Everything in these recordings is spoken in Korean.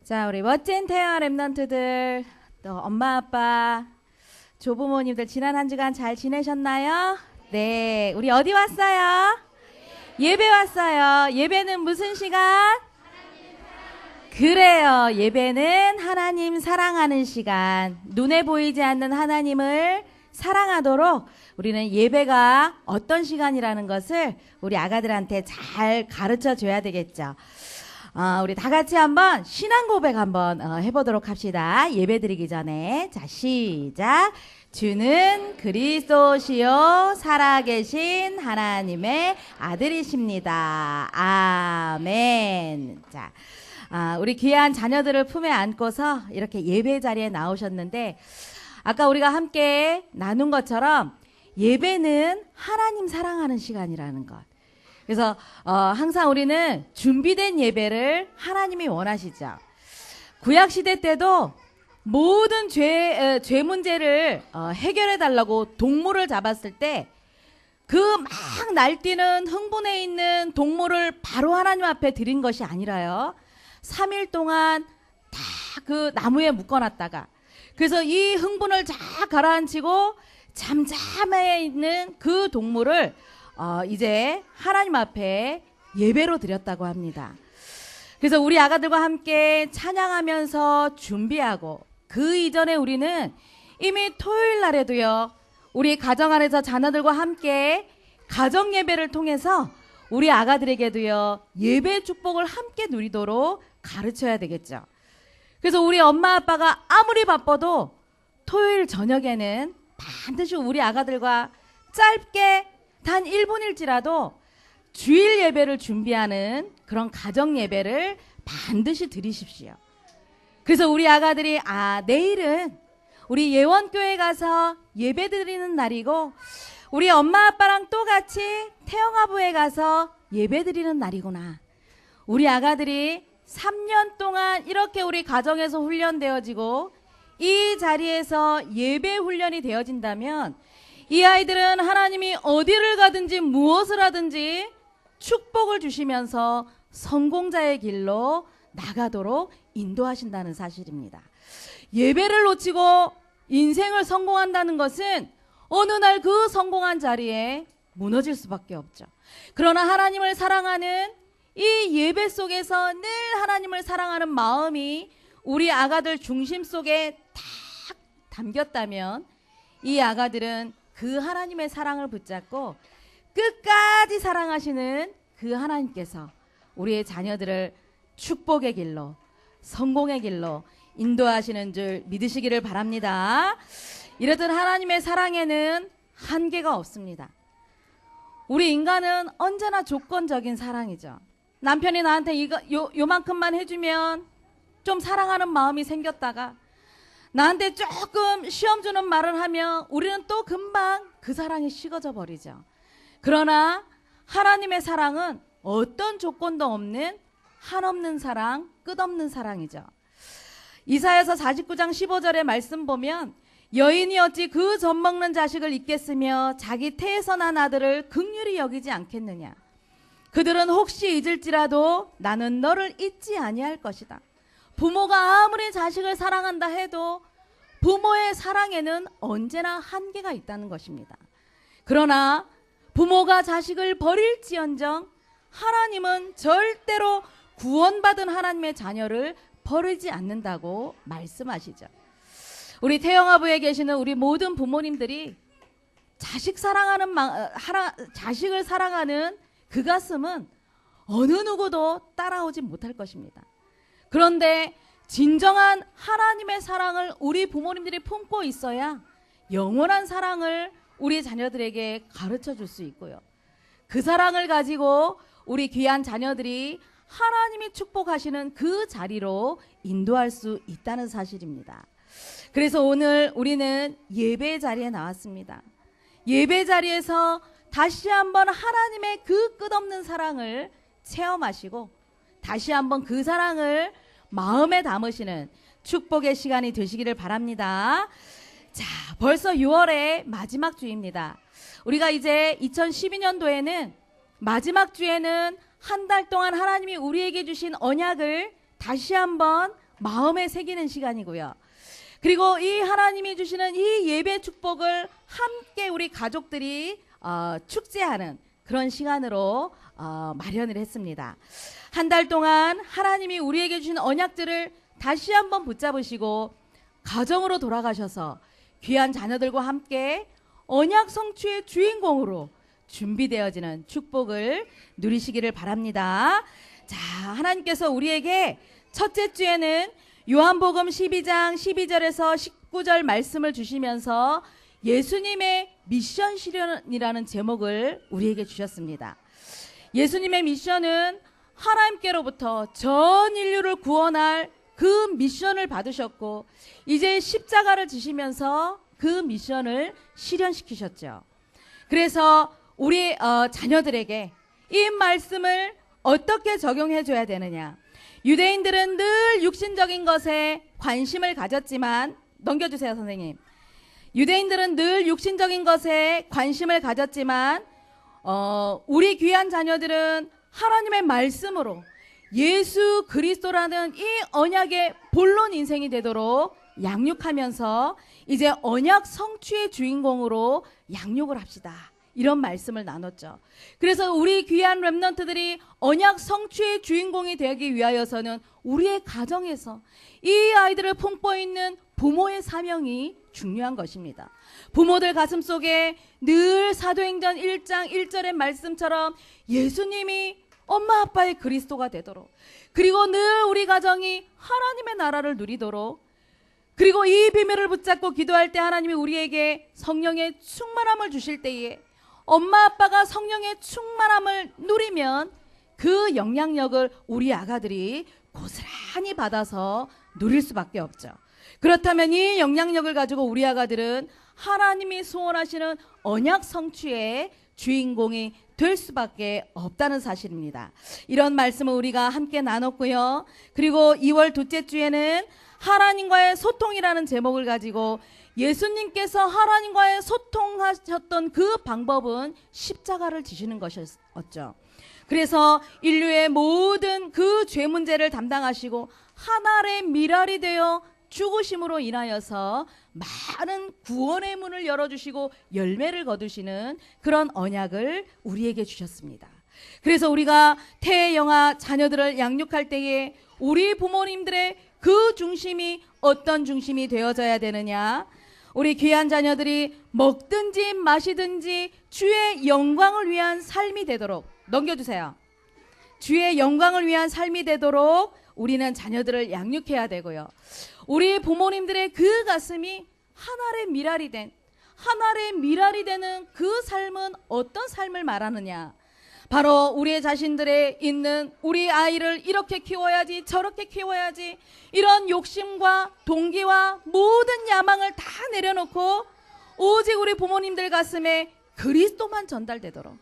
자, 우리 멋진 태영 랩런트들, 또 엄마, 아빠, 조부모님들 지난 한 주간 잘 지내셨나요? 네, 우리 어디 왔어요? 예배 왔어요. 예배는 무슨 시간? 그래요. 예배는 하나님 사랑하는 시간. 눈에 보이지 않는 하나님을 사랑하도록 우리는 예배가 어떤 시간이라는 것을 우리 아가들한테 잘 가르쳐 줘야 되겠죠. 우리 다 같이 한번 신앙 고백 한번 해보도록 합시다. 예배 드리기 전에. 자, 시작. 주는 그리스도시요 살아계신 하나님의 아들이십니다. 아멘. 자, 우리 귀한 자녀들을 품에 안고서 이렇게 예배 자리에 나오셨는데, 아까 우리가 함께 나눈 것처럼 예배는 하나님 사랑하는 시간이라는 것. 그래서 항상 우리는 준비된 예배를 하나님이 원하시죠. 구약시대 때도 모든 죄 문제를 해결해 달라고 동물을 잡았을 때 그 막 날뛰는 흥분해 있는 동물을 바로 하나님 앞에 드린 것이 아니라요. 3일 동안 다 그 나무에 묶어놨다가, 그래서 이 흥분을 쫙 가라앉히고 잠잠해 있는 그 동물을 이제 하나님 앞에 예배로 드렸다고 합니다. 그래서 우리 아가들과 함께 찬양하면서 준비하고, 그 이전에 우리는 이미 토요일 날에도요, 우리 가정 안에서 자녀들과 함께 가정 예배를 통해서 우리 아가들에게도요, 예배 축복을 함께 누리도록 가르쳐야 되겠죠. 그래서 우리 엄마 아빠가 아무리 바빠도 토요일 저녁에는 반드시 우리 아가들과 짧게 단 1분일지라도 주일 예배를 준비하는 그런 가정 예배를 반드시 드리십시오. 그래서 우리 아가들이 내일은 우리 예원교회 가서 예배 드리는 날이고, 우리 엄마 아빠랑 또 같이 태영아부에 가서 예배 드리는 날이구나. 우리 아가들이 3년 동안 이렇게 우리 가정에서 훈련되어지고 이 자리에서 예배 훈련이 되어진다면, 이 아이들은 하나님이 어디를 가든지 무엇을 하든지 축복을 주시면서 성공자의 길로 나가도록 인도하신다는 사실입니다. 예배를 놓치고 인생을 성공한다는 것은 어느 날 그 성공한 자리에 무너질 수밖에 없죠. 그러나 하나님을 사랑하는 이 예배 속에서 늘 하나님을 사랑하는 마음이 우리 아가들 중심 속에 딱 담겼다면, 이 아가들은 그 하나님의 사랑을 붙잡고 끝까지 사랑하시는 그 하나님께서 우리의 자녀들을 축복의 길로, 성공의 길로 인도하시는 줄 믿으시기를 바랍니다. 이렇듯 하나님의 사랑에는 한계가 없습니다. 우리 인간은 언제나 조건적인 사랑이죠. 남편이 나한테 요만큼만 해주면 좀 사랑하는 마음이 생겼다가, 나한테 조금 시험 주는 말을 하면 우리는 또 금방 그 사랑이 식어져 버리죠. 그러나 하나님의 사랑은 어떤 조건도 없는 한없는 사랑, 끝없는 사랑이죠. 이사야서 49장 15절의 말씀 보면, 여인이 어찌 그 젖먹는 자식을 잊겠으며 자기 태에서 난 아들을 긍휼히 여기지 않겠느냐. 그들은 혹시 잊을지라도 나는 너를 잊지 아니할 것이다. 부모가 아무리 자식을 사랑한다 해도 부모의 사랑에는 언제나 한계가 있다는 것입니다. 그러나 부모가 자식을 버릴지언정 하나님은 절대로 구원받은 하나님의 자녀를 버리지 않는다고 말씀하시죠. 우리 태영아부에 계시는 우리 모든 부모님들이 자식을 사랑하는 그 가슴은 어느 누구도 따라오지 못할 것입니다. 그런데 진정한 하나님의 사랑을 우리 부모님들이 품고 있어야 영원한 사랑을 우리 자녀들에게 가르쳐 줄 수 있고요. 그 사랑을 가지고 우리 귀한 자녀들이 하나님이 축복하시는 그 자리로 인도할 수 있다는 사실입니다. 그래서 오늘 우리는 예배 자리에 나왔습니다. 예배 자리에서 다시 한번 하나님의 그 끝없는 사랑을 체험하시고, 다시 한번 그 사랑을 마음에 담으시는 축복의 시간이 되시기를 바랍니다. 자, 벌써 6월의 마지막 주입니다. 우리가 이제 2012년도에는 마지막 주에는 한 달 동안 하나님이 우리에게 주신 언약을 다시 한번 마음에 새기는 시간이고요. 그리고 이 하나님이 주시는 이 예배 축복을 함께 우리 가족들이 축제하는 그런 시간으로 마련을 했습니다. 한 달 동안 하나님이 우리에게 주신 언약들을 다시 한번 붙잡으시고 가정으로 돌아가셔서 귀한 자녀들과 함께 언약 성취의 주인공으로 준비되어지는 축복을 누리시기를 바랍니다. 자, 하나님께서 우리에게 첫째 주에는 요한복음 12장 12절에서 19절 말씀을 주시면서 예수님의 미션 실현이라는 제목을 우리에게 주셨습니다. 예수님의 미션은 하나님께로부터 전 인류를 구원할 그 미션을 받으셨고 이제 십자가를 지시면서 그 미션을 실현시키셨죠. 그래서 우리 자녀들에게 이 말씀을 어떻게 적용해 줘야 되느냐. 유대인들은 늘 육신적인 것에 관심을 가졌지만, 넘겨주세요 선생님. 유대인들은 늘 육신적인 것에 관심을 가졌지만 우리 귀한 자녀들은 하나님의 말씀으로 예수 그리스도라는 이 언약의 본론 인생이 되도록 양육하면서 이제 언약 성취의 주인공으로 양육을 합시다. 이런 말씀을 나눴죠. 그래서 우리 귀한 렘넌트들이 언약 성취의 주인공이 되기 위하여서는 우리의 가정에서 이 아이들을 품고 있는 부모의 사명이 중요한 것입니다. 부모들 가슴속에 늘 사도행전 1장 1절의 말씀처럼 예수님이 엄마 아빠의 그리스도가 되도록, 그리고 늘 우리 가정이 하나님의 나라를 누리도록, 그리고 이 비밀을 붙잡고 기도할 때 하나님이 우리에게 성령의 충만함을 주실 때에 엄마 아빠가 성령의 충만함을 누리면 그 영향력을 우리 아가들이 고스란히 받아서 누릴 수밖에 없죠. 그렇다면 이 영향력을 가지고 우리 아가들은 하나님이 소원하시는 언약 성취의 주인공이 될 수밖에 없다는 사실입니다. 이런 말씀을 우리가 함께 나눴고요. 그리고 2월 둘째 주에는 하나님과의 소통이라는 제목을 가지고 예수님께서 하나님과의 소통하셨던 그 방법은 십자가를 지시는 것이었죠. 그래서 인류의 모든 그 죄 문제를 담당하시고 하늘의 미랄이 되어 죽으심으로 인하여서 많은 구원의 문을 열어주시고 열매를 거두시는 그런 언약을 우리에게 주셨습니다. 그래서 우리가 태영아 자녀들을 양육할 때에 우리 부모님들의 그 중심이 어떤 중심이 되어져야 되느냐. 우리 귀한 자녀들이 먹든지 마시든지 주의 영광을 위한 삶이 되도록, 넘겨주세요. 주의 영광을 위한 삶이 되도록 우리는 자녀들을 양육해야 되고요. 우리 부모님들의 그 가슴이 하늘의 미랄이 되는 그 삶은 어떤 삶을 말하느냐. 바로 우리의 자신들에 있는 우리 아이를 이렇게 키워야지 저렇게 키워야지 이런 욕심과 동기와 모든 야망을 다 내려놓고 오직 우리 부모님들 가슴에 그리스도만 전달되도록,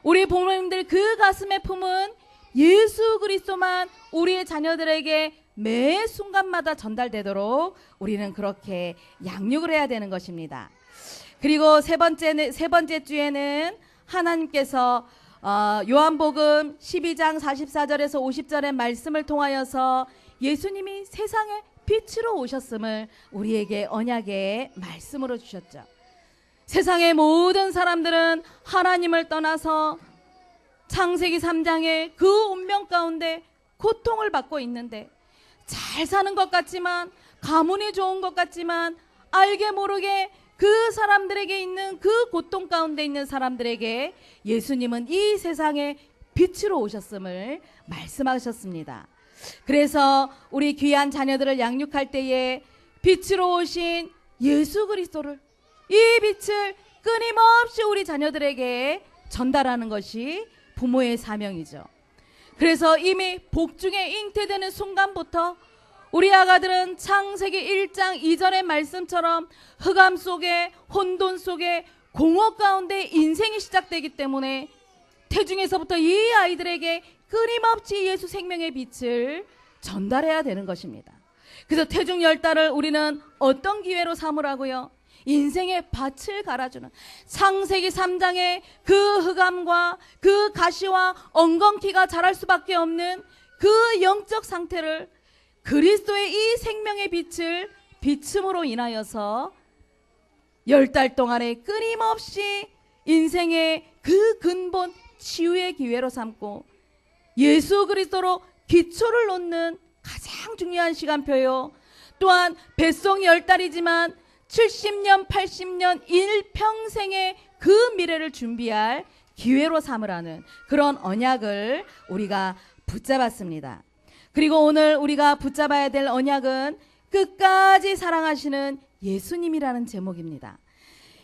우리 부모님들 그 가슴에 품은 예수 그리스도만 우리의 자녀들에게 매 순간마다 전달되도록 우리는 그렇게 양육을 해야 되는 것입니다. 그리고 세 번째 주에는 하나님께서 요한복음 12장 44절에서 50절의 말씀을 통하여서 예수님이 세상에 빛으로 오셨음을 우리에게 언약의 말씀으로 주셨죠. 세상의 모든 사람들은 하나님을 떠나서 창세기 3장의 그 운명 가운데 고통을 받고 있는데, 잘 사는 것 같지만, 가문이 좋은 것 같지만, 알게 모르게 그 사람들에게 있는 그 고통 가운데 있는 사람들에게 예수님은 이 세상에 빛으로 오셨음을 말씀하셨습니다. 그래서 우리 귀한 자녀들을 양육할 때에 빛으로 오신 예수 그리스도를, 이 빛을 끊임없이 우리 자녀들에게 전달하는 것이 부모의 사명이죠. 그래서 이미 복중에 잉태되는 순간부터 우리 아가들은 창세기 1장 2절의 말씀처럼 흑암 속에, 혼돈 속에, 공허 가운데 인생이 시작되기 때문에 태중에서부터 이 아이들에게 끊임없이 예수 생명의 빛을 전달해야 되는 것입니다. 그래서 태중 10달을 우리는 어떤 기회로 삼으라고요? 인생의 밭을 갈아주는, 창세기 3장의 그 흑암과 그 가시와 엉겅퀴가 자랄 수밖에 없는 그 영적 상태를 그리스도의 이 생명의 빛을 비춤으로 인하여서 10달 동안에 끊임없이 인생의 그 근본 치유의 기회로 삼고 예수 그리스도로 기초를 놓는 가장 중요한 시간표요. 또한 뱃속 10달이지만 70년, 80년, 일평생의 그 미래를 준비할 기회로 삼으라는 그런 언약을 우리가 붙잡았습니다. 그리고 오늘 우리가 붙잡아야 될 언약은 끝까지 사랑하시는 예수님이라는 제목입니다.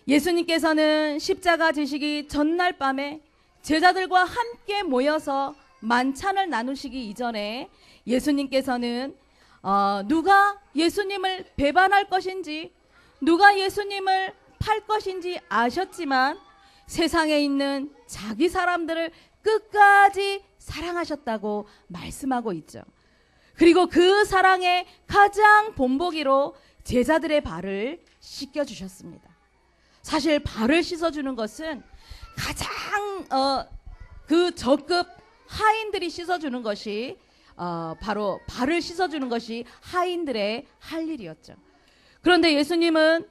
예수님께서는 십자가 지시기 전날 밤에 제자들과 함께 모여서 만찬을 나누시기 이전에 예수님께서는 누가 예수님을 배반할 것인지, 누가 예수님을 팔 것인지 아셨지만 세상에 있는 자기 사람들을 끝까지 사랑하셨다고 말씀하고 있죠. 그리고 그 사랑의 가장 본보기로 제자들의 발을 씻겨주셨습니다. 사실 발을 씻어주는 것은 가장 그 저급 하인들이 씻어주는 것이 바로 발을 씻어주는 것이 하인들의 할 일이었죠. 그런데 예수님은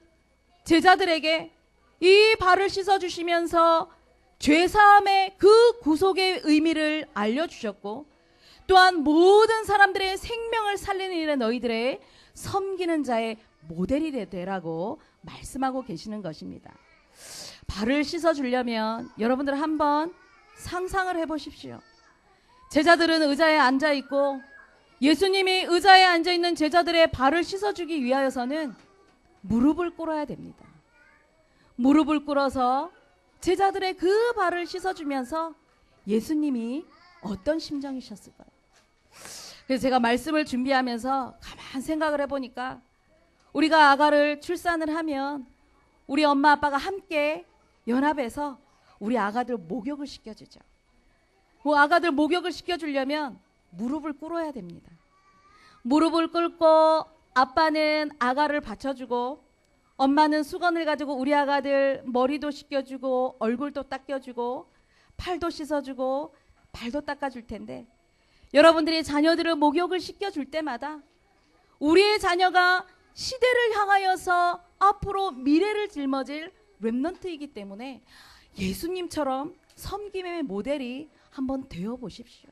제자들에게 이 발을 씻어주시면서 죄사함의 그 구속의 의미를 알려주셨고, 또한 모든 사람들의 생명을 살리는 일에 너희들의 섬기는 자의 모델이 되라고 말씀하고 계시는 것입니다. 발을 씻어주려면 여러분들 한번 상상을 해보십시오. 제자들은 의자에 앉아있고 예수님이 의자에 앉아있는 제자들의 발을 씻어주기 위하여서는 무릎을 꿇어야 됩니다. 무릎을 꿇어서 제자들의 그 발을 씻어주면서 예수님이 어떤 심정이셨을까요? 그래서 제가 말씀을 준비하면서 가만 생각을 해보니까 우리가 아가를 출산을 하면 우리 엄마 아빠가 함께 연합해서 우리 아가들 목욕을 시켜주죠. 그 아가들 목욕을 시켜주려면 무릎을 꿇어야 됩니다. 무릎을 꿇고 아빠는 아가를 받쳐주고 엄마는 수건을 가지고 우리 아가들 머리도 씻겨주고 얼굴도 닦여주고 팔도 씻어주고 발도 닦아줄 텐데, 여러분들이 자녀들을 목욕을 시켜줄 때마다 우리의 자녀가 시대를 향하여서 앞으로 미래를 짊어질 렘넌트이기 때문에 예수님처럼 섬김의 모델이 한번 되어보십시오.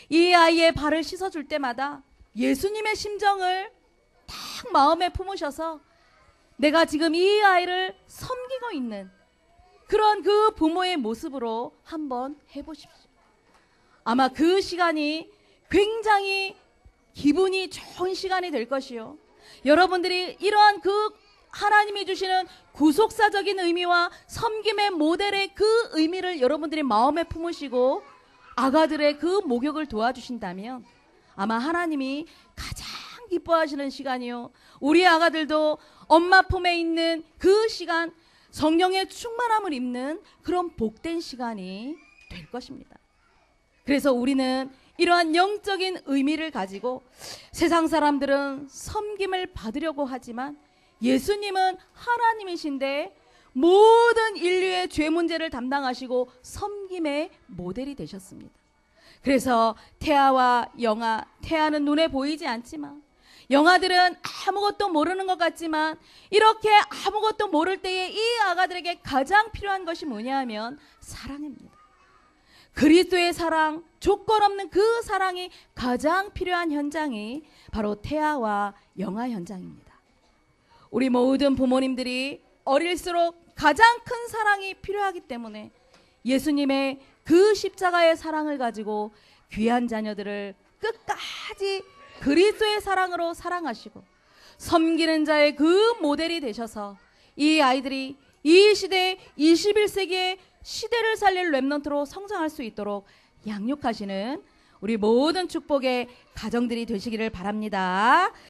이 아이의 발을 씻어줄 때마다 예수님의 심정을 딱 마음에 품으셔서 내가 지금 이 아이를 섬기고 있는 그런 그 부모의 모습으로 한번 해보십시오. 아마 그 시간이 굉장히 기분이 좋은 시간이 될 것이요. 여러분들이 이러한 그 하나님이 주시는 구속사적인 의미와 섬김의 모델의 그 의미를 여러분들이 마음에 품으시고 아가들의 그 목욕을 도와주신다면 아마 하나님이 가장 기뻐하시는 시간이요. 우리 아가들도 엄마 품에 있는 그 시간, 성령의 충만함을 입는 그런 복된 시간이 될 것입니다. 그래서 우리는 이러한 영적인 의미를 가지고 세상 사람들은 섬김을 받으려고 하지만 예수님은 하나님이신데 모든 인류의 죄 문제를 담당하시고 섬김의 모델이 되셨습니다. 그래서 태아와 영아, 태아는 눈에 보이지 않지만 영아들은 아무것도 모르는 것 같지만 이렇게 아무것도 모를 때에 이 아가들에게 가장 필요한 것이 뭐냐 하면 사랑입니다. 그리스도의 사랑, 조건 없는 그 사랑이 가장 필요한 현장이 바로 태아와 영아 현장입니다. 우리 모든 부모님들이 어릴수록 가장 큰 사랑이 필요하기 때문에 예수님의 그 십자가의 사랑을 가지고 귀한 자녀들을 끝까지 그리스도의 사랑으로 사랑하시고 섬기는 자의 그 모델이 되셔서 이 아이들이 이 시대 21세기의 시대를 살릴 렘넌트로 성장할 수 있도록 양육하시는 우리 모든 축복의 가정들이 되시기를 바랍니다.